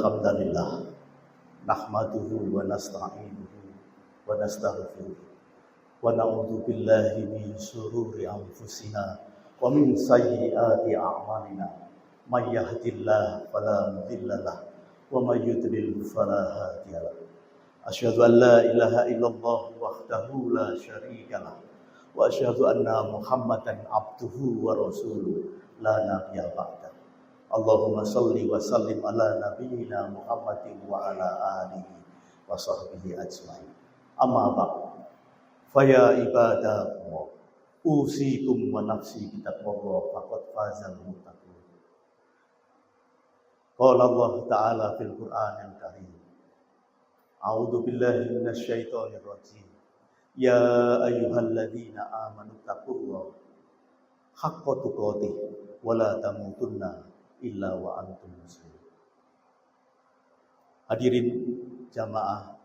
Innalhamdalillah nahmaduhu wa nasta'inuhu wa nastaghfiruh wa na'udzu billahi min shururi anfusina wa min sayyiati a'malina may yahdihillahu fala mudilla lahu wa may yudlil fala hadiya lahu. Asyhadu an la ilaha illallah wahdahu la syarika lahu wa asyhadu anna Muhammadan abduhu wa rasuluh la nabiyya ba'da. Allahumma salli wa sallim ala nabiyyina Muhammadin wa ala alihi wa sahbihi ajma'in. Amma ba'd. Fa ya ibadallah, usikum wa nafsi bitaqwallah faqad fazal muttaqun. Qala Allah Ta'ala fil Qur'anil Karim. A'udzu billahi minasy syaithanir rajim. Ya ayyuhalladzina amanu taqullaha haqqa tuqatih wa la tamutunna illa wa antum muslimun. Hadirin jamaah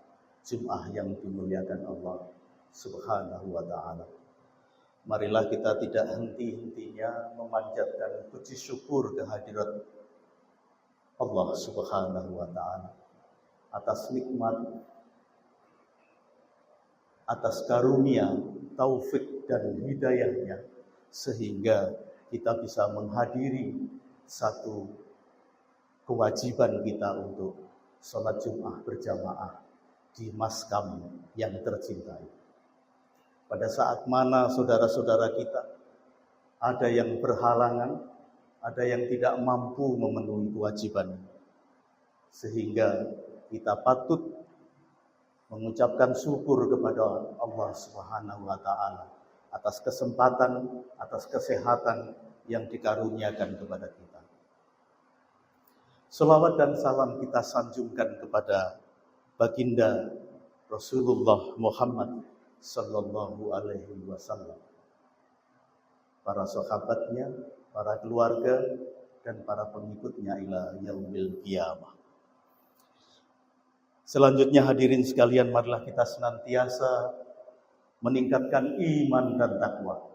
Jum'ah yang dimuliakan Allah Subhanahu wa ta'ala. Marilah kita tidak henti-hentinya memanjatkan puji syukur kehadirat Allah Subhanahu wa ta'ala atas nikmat, atas karunia, taufik dan hidayahnya, sehingga kita bisa menghadiri satu kewajiban kita untuk sholat Jum'ah berjamaah di maskam yang tercintai. Pada saat mana saudara-saudara kita ada yang berhalangan, ada yang tidak mampu memenuhi kewajiban, sehingga kita patut mengucapkan syukur kepada Allah Subhanahu wa ta'ala atas kesempatan, atas kesehatan yang dikaruniakan kepada kita. Selawat dan salam kita sanjungkan kepada baginda Rasulullah Muhammad sallallahu alaihi wasallam, para sahabatnya, para keluarga, dan para pengikutnya ila yaumil qiyamah. Selanjutnya hadirin sekalian, marilah kita senantiasa meningkatkan iman dan takwa.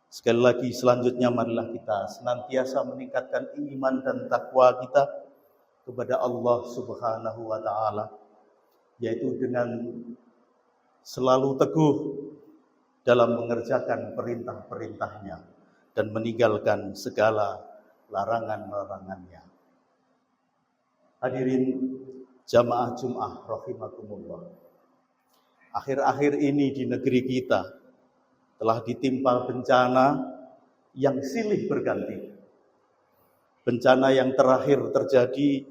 Sekali lagi, selanjutnya marilah kita senantiasa meningkatkan iman dan takwa kita kepada Allah Subhanahu wa ta'ala, yaitu dengan selalu teguh dalam mengerjakan perintah-perintahnya dan meninggalkan segala larangan-larangannya. Hadirin jamaah Jum'ah rahimakumullah. Akhir-akhir ini di negeri kita telah ditimpa bencana yang silih berganti. Bencana yang terakhir terjadi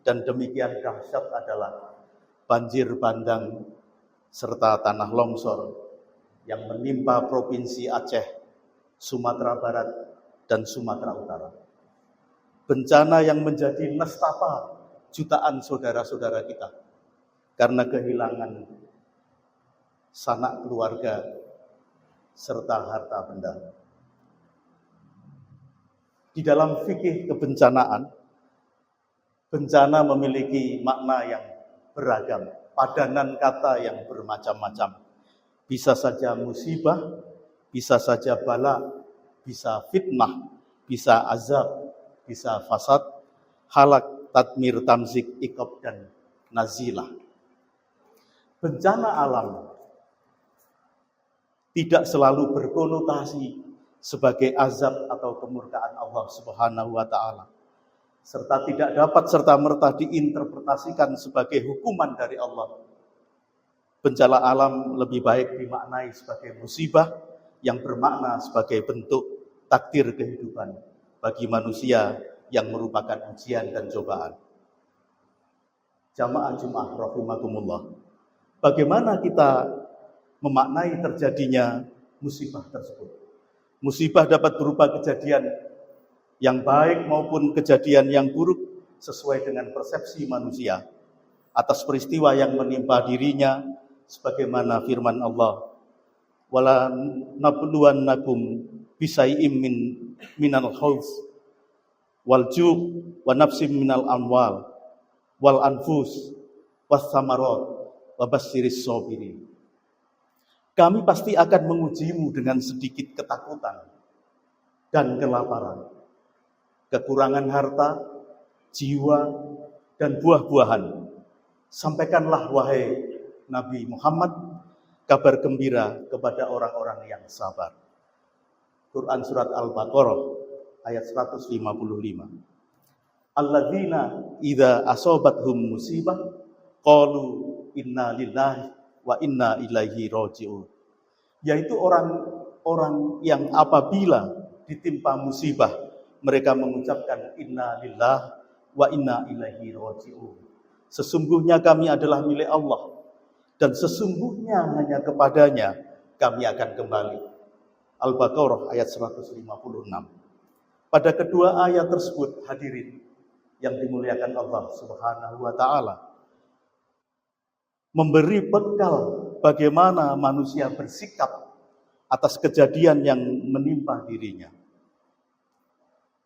dan demikian dahsyat adalah banjir bandang serta tanah longsor yang menimpa Provinsi Aceh, Sumatera Barat, dan Sumatera Utara. Bencana yang menjadi nestapa jutaan saudara-saudara kita karena kehilangan sanak keluarga serta harta benda. Di dalam fikih kebencanaan, bencana memiliki makna yang beragam, padanan kata yang bermacam-macam. Bisa saja musibah, bisa saja bala, bisa fitnah, bisa azab, bisa fasad, halak, tadmir, tamzik, iqab, dan nazilah. Bencana alam tidak selalu berkonotasi sebagai azab atau kemurkaan Allah Subhanahu wa ta'ala, serta tidak dapat serta-merta diinterpretasikan sebagai hukuman dari Allah. Bencana alam lebih baik dimaknai sebagai musibah yang bermakna sebagai bentuk takdir kehidupan bagi manusia yang merupakan ujian dan cobaan. Jamaah Jum'ah rahimakumullah, bagaimana kita memaknai terjadinya musibah tersebut? Musibah dapat berupa kejadian yang baik maupun kejadian yang buruk sesuai dengan persepsi manusia atas peristiwa yang menimpa dirinya, sebagaimana firman Allah, wala nabluwannakum bisai'im minal khauf wal ju' wa nafsim minal amwal wal anfus was samarat wa basyyiris sabirin. Kami pasti akan mengujimu dengan sedikit ketakutan dan kelaparan, kekurangan harta, jiwa, dan buah-buahan. Sampaikanlah wahai Nabi Muhammad kabar gembira kepada orang-orang yang sabar. Quran surat Al-Baqarah ayat 155. Alladzina idza asobathum musibah qalu inna lillahi wa inna ilaihi raji'un. Yaitu orang-orang yang apabila ditimpa musibah mereka mengucapkan inna lillahi wa inna ilaihi raji'un. Sesungguhnya kami adalah milik Allah dan sesungguhnya hanya kepadanya kami akan kembali. Al-Baqarah ayat 156. Pada kedua ayat tersebut, hadirin yang dimuliakan Allah Subhanahu wa taala, memberi bekal bagaimana manusia bersikap atas kejadian yang menimpa dirinya.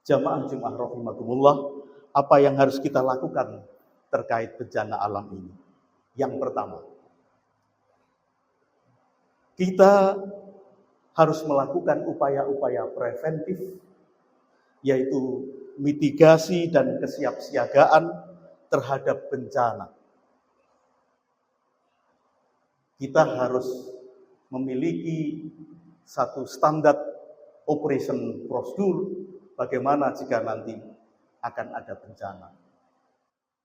Jamaah Jumat rahimakumullah, apa yang harus kita lakukan terkait bencana alam ini? Yang pertama, kita harus melakukan upaya-upaya preventif, yaitu mitigasi dan kesiapsiagaan terhadap bencana. Kita harus memiliki satu standar operation prosedur bagaimana jika nanti akan ada bencana.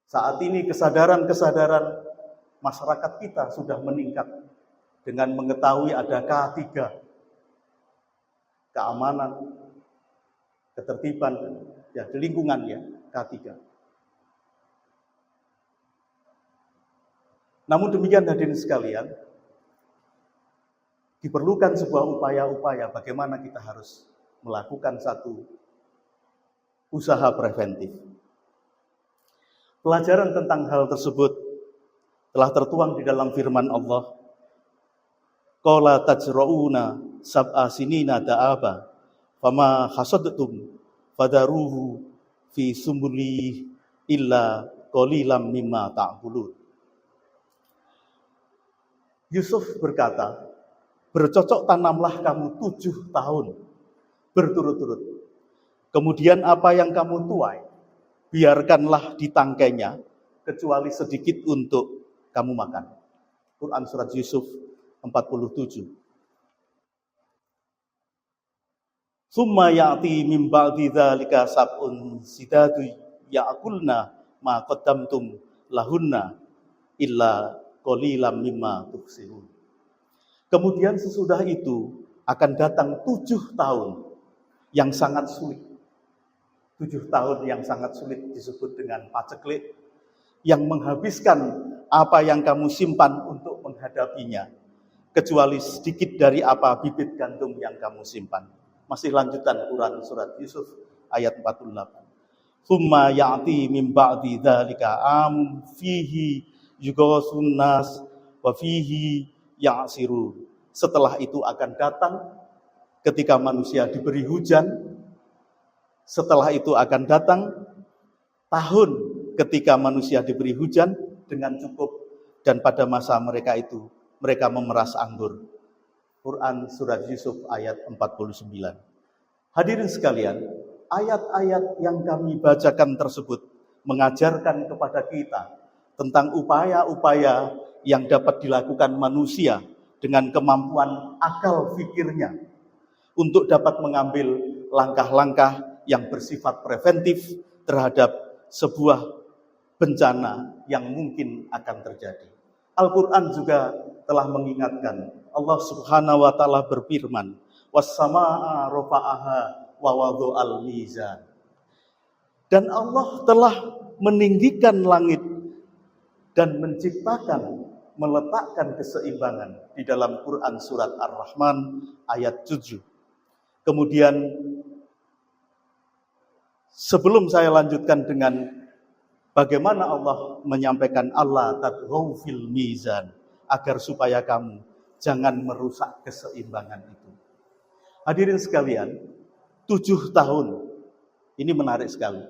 Saat ini kesadaran masyarakat kita sudah meningkat dengan mengetahui ada K3, keamanan, ketertiban, ya di lingkungannya K3. Namun demikian hadirin sekalian, diperlukan sebuah upaya-upaya bagaimana kita harus melakukan satu usaha preventif. Pelajaran tentang hal tersebut telah tertuang di dalam firman Allah. Qala tajra'una sab'a sinina da'aba fama hasadtum fadaruhu fi sumbuli illa qalilam mimma ta'kulun. Yusuf berkata, bercocok tanamlah kamu 7 tahun berturut-turut. Kemudian apa yang kamu tuai, biarkanlah di tangkainya, kecuali sedikit untuk kamu makan. Quran surat Yusuf 47. Summa ya'ti min ba'di dzalika sab'un sidadu ya'kulna ma qaddamtum lahunna illa qalilam mimma tuhsirun. Kemudian sesudah itu akan datang 7 tahun yang sangat sulit. 7 tahun yang sangat sulit disebut dengan paceklik, yang menghabiskan apa yang kamu simpan untuk menghadapinya, kecuali sedikit dari apa bibit gandum yang kamu simpan. Masih lanjutan Quran surat Yusuf ayat 48. Summa ya'ti min ba'di dzalika am fihi yughasun nas wa fihi ya'sirun. Setelah itu akan datang ketika manusia diberi hujan. Setelah itu akan datang tahun ketika manusia diberi hujan dengan cukup, dan pada masa mereka itu mereka memeras anggur. Quran surat Yusuf ayat 49. Hadirin sekalian, ayat-ayat yang kami bacakan tersebut mengajarkan kepada kita tentang upaya-upaya yang dapat dilakukan manusia dengan kemampuan akal fikirnya untuk dapat mengambil langkah-langkah yang bersifat preventif terhadap sebuah bencana yang mungkin akan terjadi. Al-Quran juga telah mengingatkan, Allah Subhanahu wa ta'ala berfirman, was-samaa'a rafa'aha wa wada'al mizan. Dan Allah telah meninggikan langit dan menciptakan, meletakkan keseimbangan di dalam Quran surat Ar-Rahman ayat 7. Kemudian sebelum saya lanjutkan dengan bagaimana Allah menyampaikan Allah tadghaw fil mizan, agar supaya kamu jangan merusak keseimbangan itu. Hadirin sekalian, 7 tahun ini menarik sekali.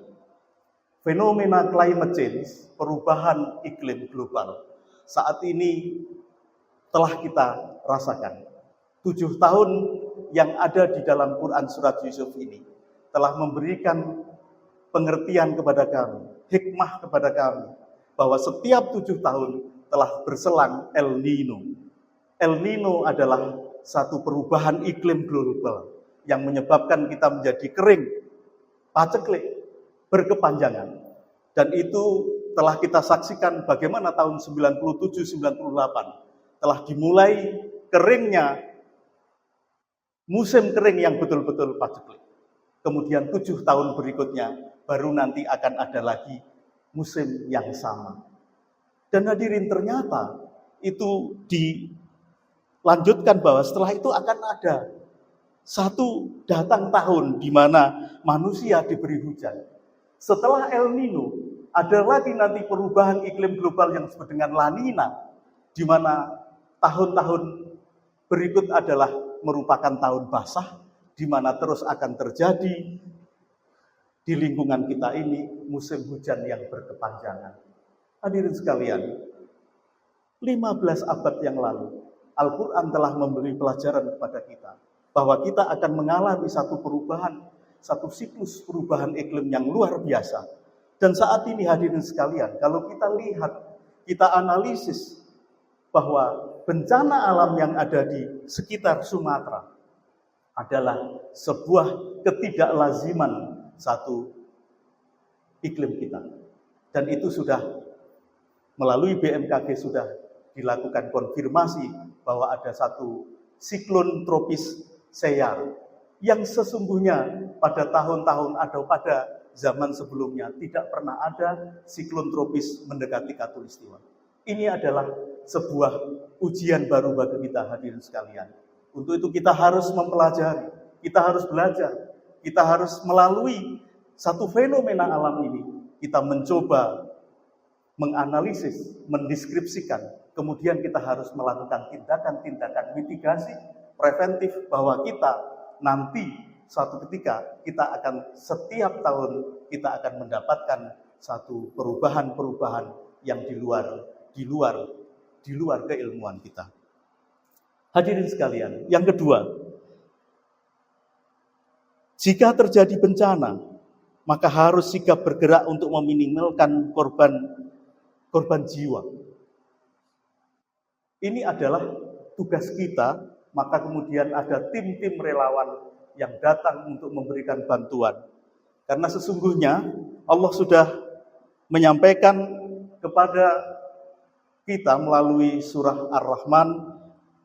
Fenomena climate change, perubahan iklim global, saat ini telah kita rasakan. 7 tahun yang ada di dalam Quran surat Yusuf ini telah memberikan pengertian kepada kami, hikmah kepada kami, bahwa setiap 7 tahun telah berselang El Nino. El Nino adalah satu perubahan iklim global yang menyebabkan kita menjadi kering, paceklik, berkepanjangan. Dan itu telah kita saksikan bagaimana tahun 97-98 telah dimulai keringnya musim kering yang betul-betul paceklik. Kemudian 7 tahun berikutnya baru nanti akan ada lagi musim yang sama. Dan hadirin, ternyata itu dilanjutkan bahwa setelah itu akan ada satu datang tahun di mana manusia diberi hujan. Setelah El Nino, ada lagi nanti perubahan iklim global yang disebut dengan La Nina, di mana tahun-tahun berikut adalah merupakan tahun basah, di mana terus akan terjadi di lingkungan kita ini musim hujan yang berkepanjangan. Hadirin sekalian, 15 abad yang lalu, Al-Quran telah memberi pelajaran kepada kita bahwa kita akan mengalami satu perubahan, satu siklus perubahan iklim yang luar biasa. Dan saat ini hadirin sekalian, kalau kita lihat, kita analisis bahwa bencana alam yang ada di sekitar Sumatera adalah sebuah ketidaklaziman satu iklim kita. Dan itu sudah melalui BMKG sudah dilakukan konfirmasi bahwa ada satu siklon tropis Seyar yang sesungguhnya pada tahun-tahun atau pada zaman sebelumnya tidak pernah ada siklon tropis mendekati Khatulistiwa. Ini adalah sebuah ujian baru bagi kita, hadirin sekalian. Untuk itu kita harus mempelajari, kita harus belajar, kita harus melalui satu fenomena alam ini, kita mencoba menganalisis, mendeskripsikan, kemudian kita harus melakukan tindakan-tindakan mitigasi preventif bahwa kita nanti suatu ketika kita akan setiap tahun kita akan mendapatkan satu perubahan-perubahan yang di luar keilmuan kita. Hadirin sekalian, yang kedua, jika terjadi bencana, maka harus sigap bergerak untuk meminimalkan korban jiwa. Ini adalah tugas kita, maka kemudian ada tim-tim relawan yang datang untuk memberikan bantuan. Karena sesungguhnya Allah sudah menyampaikan kepada kita melalui surah Ar-Rahman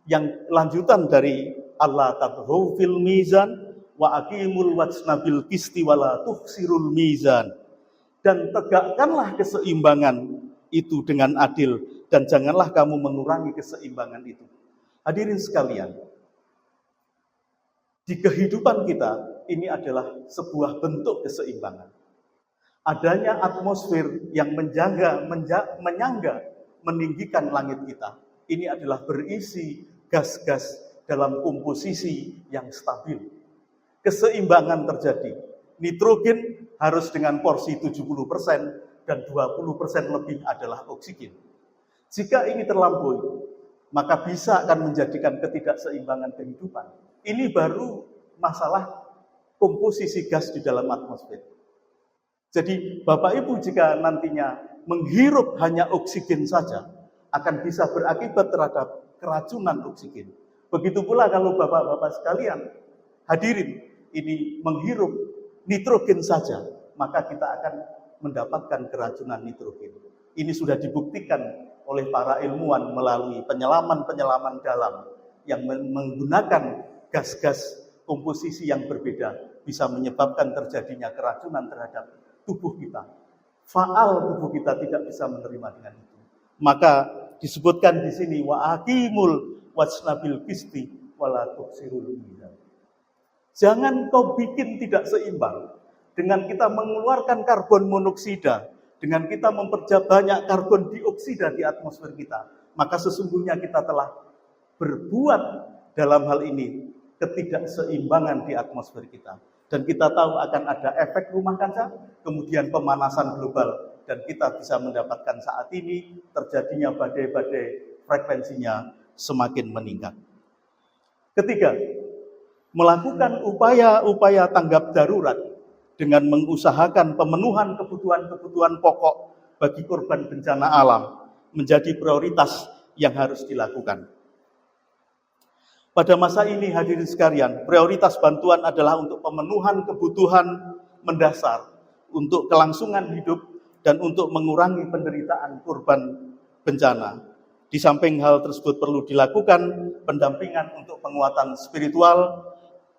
yang lanjutan dari Allah tatghaw fil mizan wa aqimul wazna bil qisti wa la tukhsirul mizan. Dan tegakkanlah keseimbangan itu dengan adil dan janganlah kamu mengurangi keseimbangan itu. Hadirin sekalian, di kehidupan kita ini adalah sebuah bentuk keseimbangan. Adanya atmosfer yang menyangga, meninggikan langit kita. Ini adalah berisi gas-gas dalam komposisi yang stabil. Keseimbangan terjadi. Nitrogen harus dengan porsi 70% dan 20% lebih adalah oksigen. Jika ini terlampaui, maka bisa akan menjadikan ketidakseimbangan kehidupan. Ini baru masalah komposisi gas di dalam atmosfer. Jadi Bapak Ibu jika nantinya menghirup hanya oksigen saja, akan bisa berakibat terhadap keracunan oksigen. Begitu pula kalau Bapak-Bapak sekalian hadirin ini menghirup nitrogen saja, maka kita akan mendapatkan keracunan nitrogen. Ini sudah dibuktikan oleh para ilmuwan melalui penyelaman-penyelaman dalam yang menggunakan gas-gas komposisi yang berbeda bisa menyebabkan terjadinya keracunan terhadap tubuh kita. Faal tubuh kita tidak bisa menerima dengan itu. Maka disebutkan di sini wa aqimul wazna bil qisti wala tuksirul mizan. Jangan kau bikin tidak seimbang dengan kita mengeluarkan karbon monoksida, dengan kita memperbanyak karbon dioksida di atmosfer kita, maka sesungguhnya kita telah berbuat dalam hal ini ketidakseimbangan di atmosfer kita. Dan kita tahu akan ada efek rumah kaca, kemudian pemanasan global, dan kita bisa mendapatkan saat ini terjadinya badai-badai frekuensinya semakin meningkat. Ketiga, melakukan upaya-upaya tanggap darurat dengan mengusahakan pemenuhan kebutuhan-kebutuhan pokok bagi korban bencana alam menjadi prioritas yang harus dilakukan. Pada masa ini hadirin sekalian, prioritas bantuan adalah untuk pemenuhan kebutuhan mendasar, untuk kelangsungan hidup, dan untuk mengurangi penderitaan korban bencana. Di samping hal tersebut perlu dilakukan pendampingan untuk penguatan spiritual,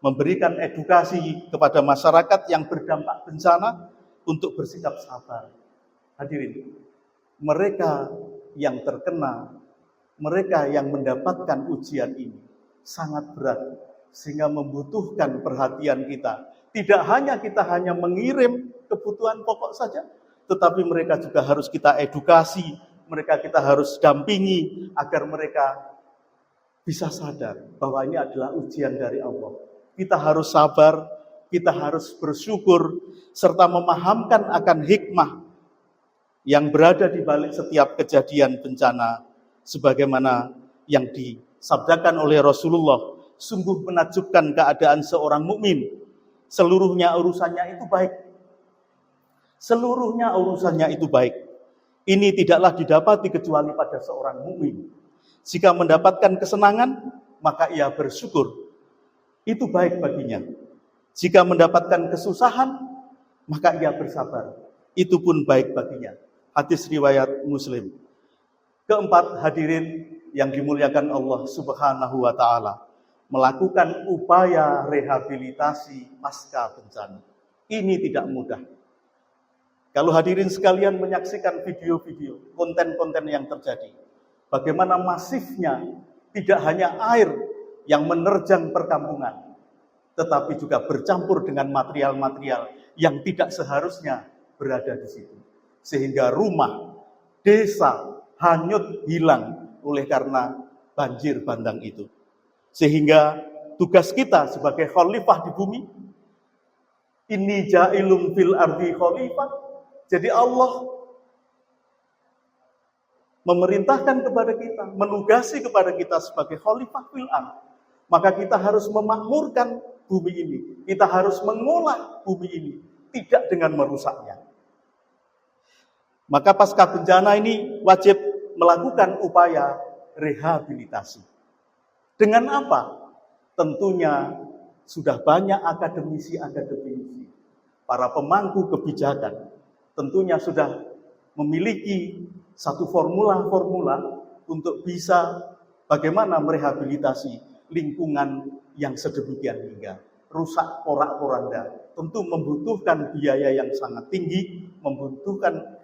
memberikan edukasi kepada masyarakat yang berdampak bencana untuk bersikap sabar. Hadirin, mereka yang terkena, mereka yang mendapatkan ujian ini sangat berat sehingga membutuhkan perhatian kita. Tidak hanya kita mengirim kebutuhan pokok saja, tetapi mereka juga harus kita edukasi, mereka kita harus dampingi agar mereka bisa sadar bahwa ini adalah ujian dari Allah. Kita harus sabar, kita harus bersyukur, serta memahamkan akan hikmah yang berada di balik setiap kejadian bencana. Sebagaimana yang disabdakan oleh Rasulullah, sungguh menakjubkan keadaan seorang mukmin. Seluruhnya urusannya itu baik. Seluruhnya urusannya itu baik. Ini tidaklah didapati kecuali pada seorang mukmin. Jika mendapatkan kesenangan, maka ia bersyukur. Itu baik baginya. Jika mendapatkan kesusahan, maka ia bersabar. Itu pun baik baginya. Hadis riwayat Muslim. Keempat, hadirin yang dimuliakan Allah Subhanahu wa Ta'ala, melakukan upaya rehabilitasi pasca bencana. Ini tidak mudah. Kalau hadirin sekalian menyaksikan video-video, konten-konten yang terjadi, bagaimana masifnya tidak hanya air yang menerjang perkampungan, tetapi juga bercampur dengan material-material yang tidak seharusnya berada di situ. Sehingga rumah, desa hanyut hilang oleh karena banjir bandang itu. Sehingga tugas kita sebagai khalifah di bumi, inni ja'ilum fil ardi khalifah. Jadi Allah memerintahkan kepada kita, menugasi kepada kita sebagai khalifah fil ardh. Maka kita harus memakmurkan bumi ini. Kita harus mengolah bumi ini, tidak dengan merusaknya. Maka pasca bencana ini wajib melakukan upaya rehabilitasi. Dengan apa? Tentunya sudah banyak akademisi-akademisi, para pemangku kebijakan, tentunya sudah memiliki satu formula-formula untuk bisa bagaimana merehabilitasi lingkungan yang sedemikian hingga rusak porak-poranda. Tentu membutuhkan biaya yang sangat tinggi, membutuhkan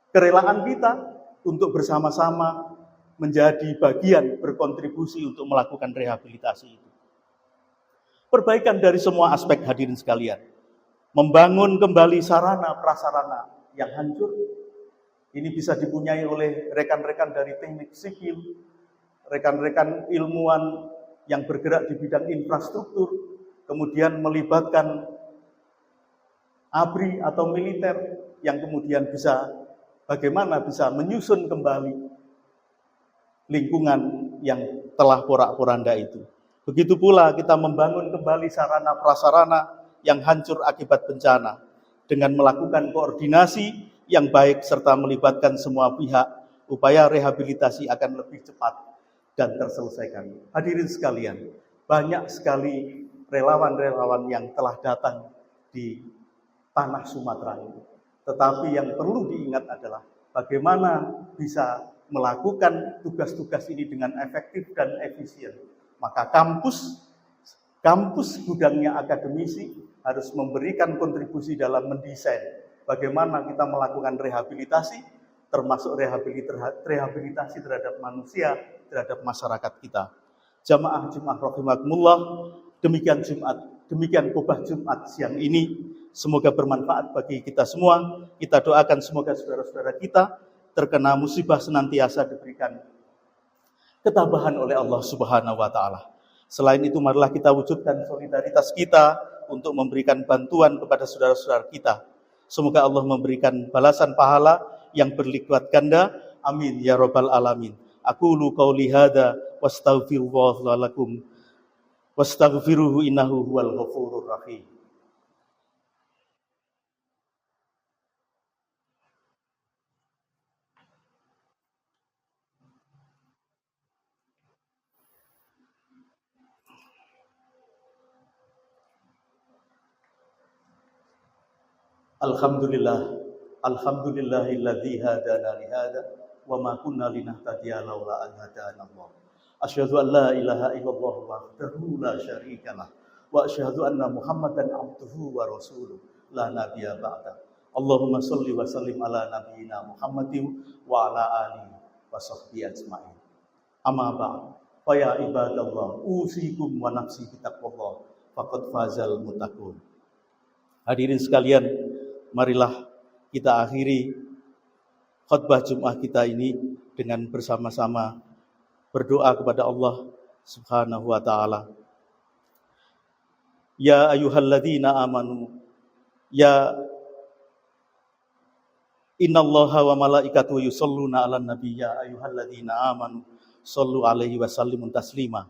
kerelaan kita untuk bersama-sama menjadi bagian berkontribusi untuk melakukan rehabilitasi itu. Perbaikan dari semua aspek hadirin sekalian. Membangun kembali sarana prasarana yang hancur. Ini bisa dipunyai oleh rekan-rekan dari teknik sipil, rekan-rekan ilmuwan yang bergerak di bidang infrastruktur, kemudian melibatkan ABRI atau militer yang kemudian bagaimana bisa menyusun kembali lingkungan yang telah porak-poranda itu. Begitu pula kita membangun kembali sarana prasarana yang hancur akibat bencana dengan melakukan koordinasi yang baik serta melibatkan semua pihak, upaya rehabilitasi akan lebih cepat dan terselesaikan. Hadirin sekalian, banyak sekali relawan-relawan yang telah datang di tanah Sumatera ini. Tetapi yang perlu diingat adalah bagaimana bisa melakukan tugas-tugas ini dengan efektif dan efisien. Maka kampus gudangnya akademisi harus memberikan kontribusi dalam mendesain bagaimana kita melakukan rehabilitasi, termasuk rehabilitasi terhadap manusia, terhadap masyarakat kita. Jamaah Jumat rahimakumullah, demikian khotbah Jumat siang ini. Semoga bermanfaat bagi kita semua. Kita doakan semoga saudara-saudara kita terkena musibah senantiasa diberikan ketabahan oleh Allah Subhanahu wa Ta'ala. Selain itu, marilah kita wujudkan solidaritas kita untuk memberikan bantuan kepada saudara-saudara kita. Semoga Allah memberikan balasan pahala yang berlipat ganda. Amin ya rabbal alamin. Aqulu qauli hadza wastaghfirullah lakum wastaghfiruhu innahu huwal ghafurur rahim. Alhamdulillahilladzi hadana li hada wa ma kunna linahtadiya laula an hadana Allah. Asyhadu an la ilaha illallah wahdahu la syarikalah wa asyhadu anna Muhammadan abduhu wa rasuluh la nabiyya ba'da. Allahumma shalli wa sallim ala nabiyyina Muhammadin wa ala alihi wa sahbihi ajmain. Amma ba'd. Fa ya ibadallah, usikum wa nafsi bitaqwallah faqad fazal muttaqun. Hadirin sekalian, marilah kita akhiri khutbah Jumat kita ini dengan bersama-sama berdoa kepada Allah Subhanahu wa taala. Ya ayyuhalladzina amanu, ya innallaha wa malaikatahu yusholluna 'alan nabi, ya ayyuhalladzina amanu shallu 'alaihi wa sallimu taslima.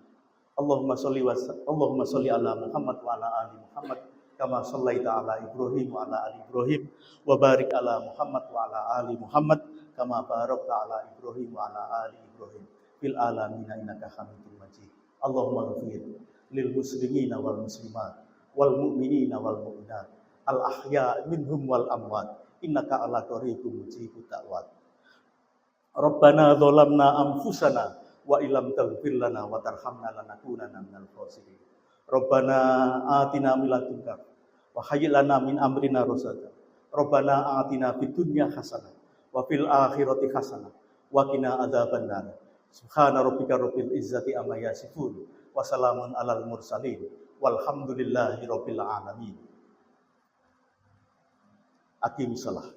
Allahumma shalli ala Muhammad wa ala ali Muhammad kama shallaita ala Ibrahim wa ala ali Ibrahim wa barik ala Muhammad wa ala ali Muhammad kama barakta ala Ibrahim wa ala ali Ibrahim fil alamin innaka Hamidum Majid. Allahumma ighfir lil muslimina wal muslimat wal mu'minina wal mu'minat al ahya minhum wal amwat innaka ala qaribun mujibud da'wat. Rabbana dzalamna anfusana wa illam taghfir lana wa tarhamna lanakunanna minal khasirin. Rabbana atina min ladunka wa hayyi lana min amrina rasada. Rabbana atina fid dunya hasanah wa fil akhirati hasanah wa qina adzabannar. Subhana rabbika rabbil izzati amma yasifun wa salamun alal mursalin walhamdulillahi rabbil alamin. Aqimissalah.